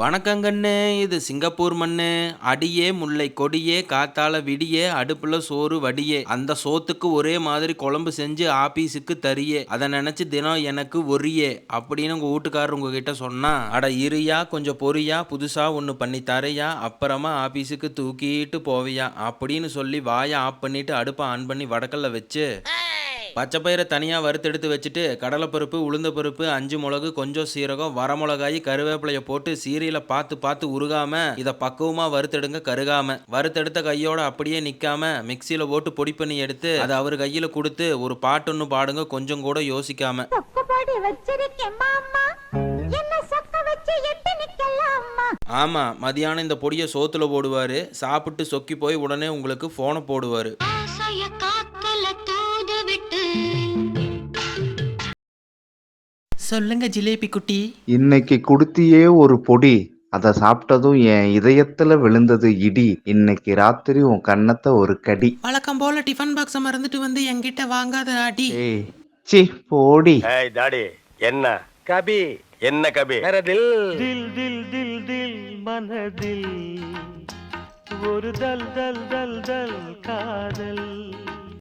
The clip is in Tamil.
வணக்கங்கண்ணு, இது சிங்கப்பூர் மண்ணு. அடியே முல்லை கொடியே காத்தால விடியே அடுப்புல சோறு வடியே, அந்த சோத்துக்கு ஒரே மாதிரி குழம்பு செஞ்சு ஆபீஸுக்கு தரியே, அதை நினைச்சு தினம் எனக்கு ஒரியே அப்படின்னு உங்க வீட்டுக்காரர் உங்ககிட்ட சொன்னா, அட இருயா கொஞ்சம் பொரியா புதுசா ஒன்று பண்ணி தரையா அப்புறமா ஆபீஸுக்கு தூக்கிட்டு போவியா அப்படின்னு சொல்லி வாயை ஆஃப் பண்ணிட்டு அடுப்பை ஆன் பண்ணி வடக்கல்ல வச்சு பச்சைப்பயிரை தனியாக வறுத்தெடுத்து வச்சுட்டு கடலைப்பருப்பு உளுந்த பருப்பு 5 மிளகு கொஞ்சம் சீரகம் வரமிளகாய் கருவேப்பிலையை போட்டு சீரியலை பார்த்து பார்த்து உருகாம இதை பக்குவமாக வறுத்தெடுங்க கருகாம. வறுத்தெடுத்த கையோட அப்படியே நிற்காம மிக்சியில் போட்டு பொடி பண்ணி எடுத்து அதை அவர் கையில் கொடுத்து ஒரு பாட்டொன்று பாடுங்க கொஞ்சம் கூட யோசிக்காம. ஆமா, மதியானம் இந்த பொடியை சோத்துல போடுவாரு. சாப்பிட்டு சொக்கி போய் உடனே உங்களுக்கு போனை போடுவாரு. சொல்லுங்க ஜிலேபி குட்டி. இன்னைக்கு குடுத்தியே ஒரு பொடி, அத சாப்பிட்டதும் என் இதயத்துல விழுந்தது இடி. இன்னைக்கு ராத்திரி உன் கன்னத்தை ஒரு கடி. வழக்கம் போல டிஃபன் பாக்ஸ மறந்துட்டு வந்து என்கிட்ட வாங்காத அடி. ஏய் சி போடி. ஏய் டாடி, என்ன கபி என்ன கபி தில் தில் தில் தில் தில் மனதில் ஒரு தல் தல் தல் தல் காதல்.